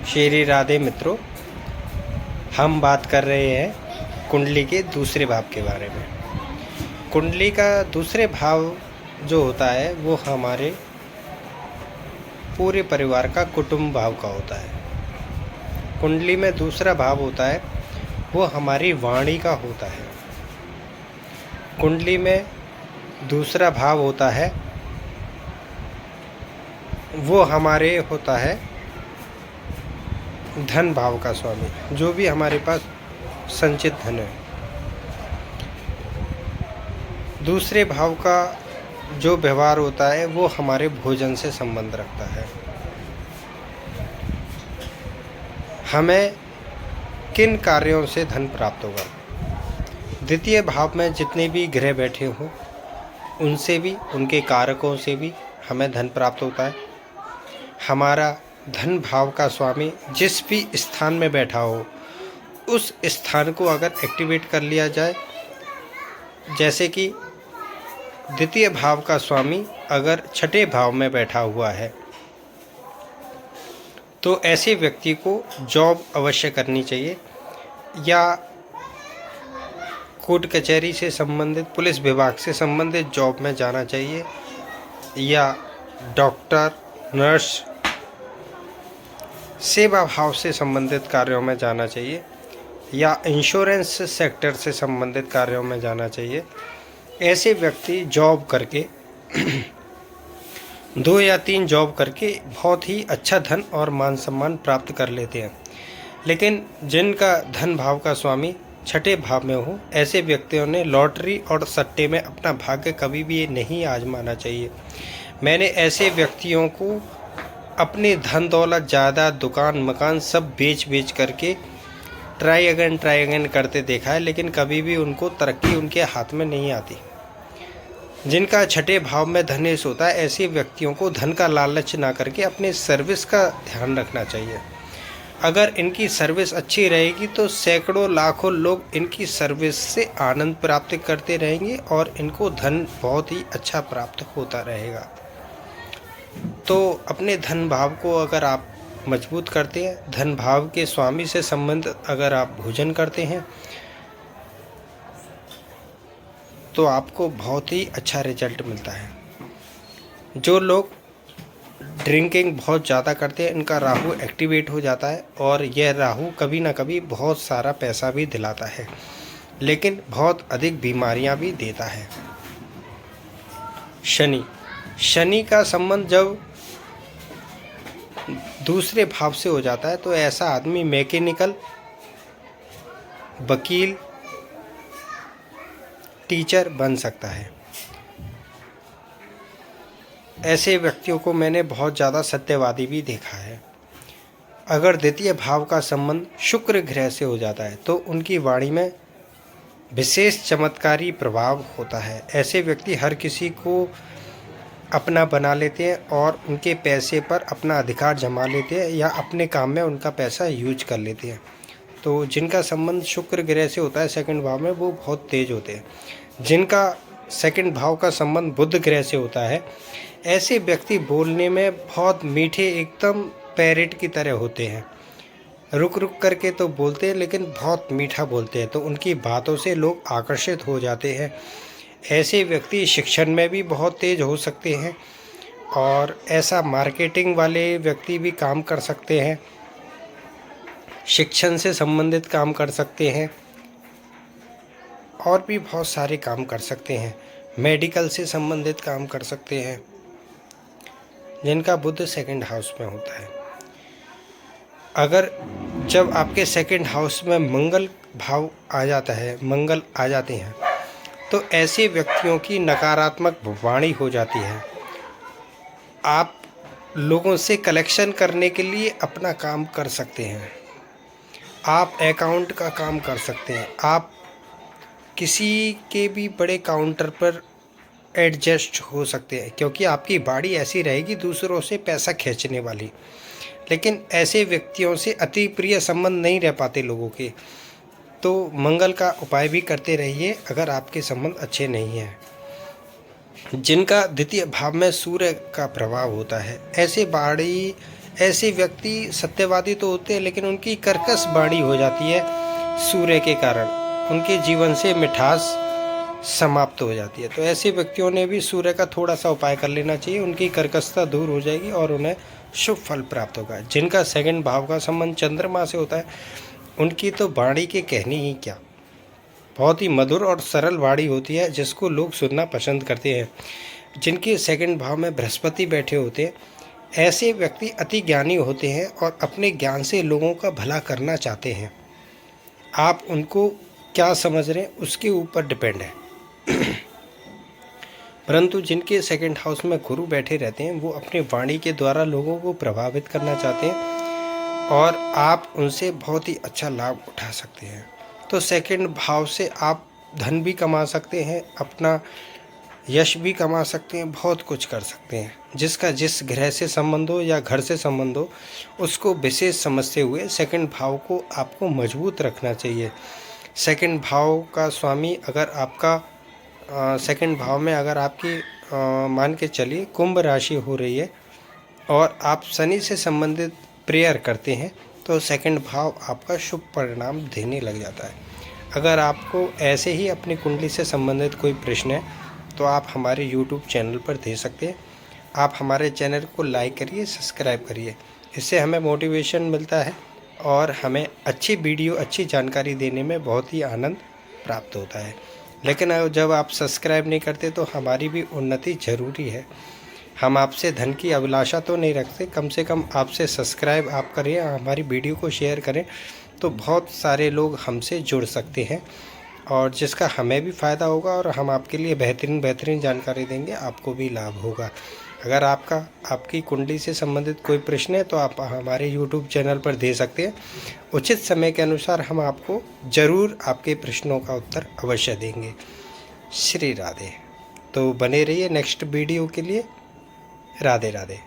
श्री राधे मित्रों, हम बात कर रहे हैं कुंडली के दूसरे भाव के बारे में। कुंडली का दूसरे भाव जो होता है वो हमारे पूरे परिवार का कुटुंब भाव का होता है। कुंडली में दूसरा भाव होता है वो हमारी वाणी का होता है। कुंडली में दूसरा भाव होता है वो हमारे होता है धन भाव का स्वामी, जो भी हमारे पास संचित धन है। दूसरे भाव का जो व्यवहार होता है वो हमारे भोजन से संबंध रखता है। हमें किन कार्यों से धन प्राप्त होगा। द्वितीय भाव में जितने भी ग्रह बैठे हों उनसे भी, उनके कारकों से भी हमें धन प्राप्त होता है। हमारा धन भाव का स्वामी जिस भी स्थान में बैठा हो उस स्थान को अगर एक्टिवेट कर लिया जाए, जैसे कि द्वितीय भाव का स्वामी अगर छठे भाव में बैठा हुआ है तो ऐसे व्यक्ति को जॉब अवश्य करनी चाहिए, या कोर्ट कचहरी से संबंधित, पुलिस विभाग से संबंधित जॉब में जाना चाहिए, या डॉक्टर, नर्स, सेवा भाव से संबंधित कार्यों में जाना चाहिए, या इंश्योरेंस सेक्टर से संबंधित कार्यों में जाना चाहिए। ऐसे व्यक्ति जॉब करके 2 या 3 जॉब करके बहुत ही अच्छा धन और मान सम्मान प्राप्त कर लेते हैं। लेकिन जिनका धन भाव का स्वामी छठे भाव में हो, ऐसे व्यक्तियों ने लॉटरी और सट्टे में अपना भाग्य कभी भी नहीं आजमाना चाहिए। मैंने ऐसे व्यक्तियों को अपनी धन दौलत, ज़्यादा दुकान मकान सब बेच करके ट्राई अगेन करते देखा है, लेकिन कभी भी उनको तरक्की उनके हाथ में नहीं आती। जिनका छठे भाव में धनेश होता है, ऐसे व्यक्तियों को धन का लालच ना करके अपने सर्विस का ध्यान रखना चाहिए। अगर इनकी सर्विस अच्छी रहेगी तो सैकड़ों लाखों लोग इनकी सर्विस से आनंद प्राप्त करते रहेंगे और इनको धन बहुत ही अच्छा प्राप्त होता रहेगा। तो अपने धन भाव को अगर आप मजबूत करते हैं, धन भाव के स्वामी से संबंध अगर आप भोजन करते हैं, तो आपको बहुत ही अच्छा रिजल्ट मिलता है। जो लोग ड्रिंकिंग बहुत ज़्यादा करते हैं, इनका राहु एक्टिवेट हो जाता है और यह राहु कभी ना कभी बहुत सारा पैसा भी दिलाता है, लेकिन बहुत अधिक बीमारियां भी देता है। शनि का संबंध जब दूसरे भाव से हो जाता है तो ऐसा आदमी मैकेनिकल, वकील, टीचर बन सकता है। ऐसे व्यक्तियों को मैंने बहुत ज़्यादा सत्यवादी भी देखा है। अगर द्वितीय भाव का संबंध शुक्र ग्रह से हो जाता है तो उनकी वाणी में विशेष चमत्कारी प्रभाव होता है। ऐसे व्यक्ति हर किसी को अपना बना लेते हैं और उनके पैसे पर अपना अधिकार जमा लेते हैं, या अपने काम में उनका पैसा यूज कर लेते हैं। तो जिनका संबंध शुक्र ग्रह से होता है सेकंड भाव में, वो बहुत तेज होते हैं। जिनका सेकंड भाव का संबंध बुध ग्रह से होता है, ऐसे व्यक्ति बोलने में बहुत मीठे, एकदम पैरेट की तरह होते हैं। रुक करके तो बोलते हैं लेकिन बहुत मीठा बोलते हैं, तो उनकी बातों से लोग आकर्षित हो जाते हैं। ऐसे व्यक्ति शिक्षण में भी बहुत तेज हो सकते हैं, और ऐसा मार्केटिंग वाले व्यक्ति भी काम कर सकते हैं, शिक्षण से संबंधित काम कर सकते हैं, और भी बहुत सारे काम कर सकते हैं, मेडिकल से संबंधित काम कर सकते हैं, जिनका बुध सेकंड हाउस में होता है। अगर जब आपके सेकंड हाउस में मंगल भाव आ जाता है, मंगल आ जाते हैं, तो ऐसे व्यक्तियों की नकारात्मक वाणी हो जाती है। आप लोगों से कलेक्शन करने के लिए अपना काम कर सकते हैं, आप अकाउंट का काम कर सकते हैं, आप किसी के भी बड़े काउंटर पर एडजस्ट हो सकते हैं, क्योंकि आपकी बाड़ी ऐसी रहेगी दूसरों से पैसा खींचने वाली। लेकिन ऐसे व्यक्तियों से अति प्रिय संबंध नहीं रह पाते लोगों के, तो मंगल का उपाय भी करते रहिए अगर आपके संबंध अच्छे नहीं हैं। जिनका द्वितीय भाव में सूर्य का प्रभाव होता है, ऐसे व्यक्ति सत्यवादी तो होते हैं लेकिन उनकी कर्कश वाणी हो जाती है सूर्य के कारण, उनके जीवन से मिठास समाप्त हो जाती है। तो ऐसे व्यक्तियों ने भी सूर्य का थोड़ा सा उपाय कर लेना चाहिए, उनकी कर्कशता दूर हो जाएगी और उन्हें शुभ फल प्राप्त होगा। जिनका सेकंड भाव का संबंध चंद्रमा से होता है, उनकी तो वाणी के कहनी ही क्या, बहुत ही मधुर और सरल वाणी होती है जिसको लोग सुनना पसंद करते हैं। जिनके सेकंड भाव में बृहस्पति बैठे होते हैं, ऐसे व्यक्ति अति ज्ञानी होते हैं और अपने ज्ञान से लोगों का भला करना चाहते हैं। आप उनको क्या समझ रहे हैं उसके ऊपर डिपेंड है। परंतु जिनके सेकंड हाउस में गुरु बैठे रहते हैं, वो अपनी वाणी के द्वारा लोगों को प्रभावित करना चाहते हैं और आप उनसे बहुत ही अच्छा लाभ उठा सकते हैं। तो सेकंड भाव से आप धन भी कमा सकते हैं, अपना यश भी कमा सकते हैं, बहुत कुछ कर सकते हैं। जिसका जिस ग्रह से संबंध हो या घर से संबंध हो, उसको विशेष समझते हुए सेकंड भाव को आपको मजबूत रखना चाहिए। सेकंड भाव का स्वामी अगर आपका सेकंड भाव में अगर आपकी मान के चलिए कुंभ राशि हो रही है और आप शनि से संबंधित प्रेयर करते हैं, तो सेकंड भाव आपका शुभ परिणाम देने लग जाता है। अगर आपको ऐसे ही अपनी कुंडली से संबंधित कोई प्रश्न है तो आप हमारे यूट्यूब चैनल पर दे सकते हैं। आप हमारे चैनल को लाइक करिए, सब्सक्राइब करिए, इससे हमें मोटिवेशन मिलता है और हमें अच्छी वीडियो, अच्छी जानकारी देने में बहुत ही आनंद प्राप्त होता है। लेकिन जब आप सब्सक्राइब नहीं करते तो हमारी भी उन्नति ज़रूरी है। हम आपसे धन की अभिलाषा तो नहीं रखते, कम से कम आपसे सब्सक्राइब आप करिए, हमारी वीडियो को शेयर करें तो बहुत सारे लोग हमसे जुड़ सकते हैं और जिसका हमें भी फ़ायदा होगा और हम आपके लिए बेहतरीन जानकारी देंगे, आपको भी लाभ होगा। अगर आपकी कुंडली से संबंधित कोई प्रश्न है तो आप हमारे यूट्यूब चैनल पर दे सकते हैं। उचित समय के अनुसार हम आपको ज़रूर आपके प्रश्नों का उत्तर अवश्य देंगे। श्री राधे। तो बने रहिए नेक्स्ट वीडियो के लिए। राधे राधे।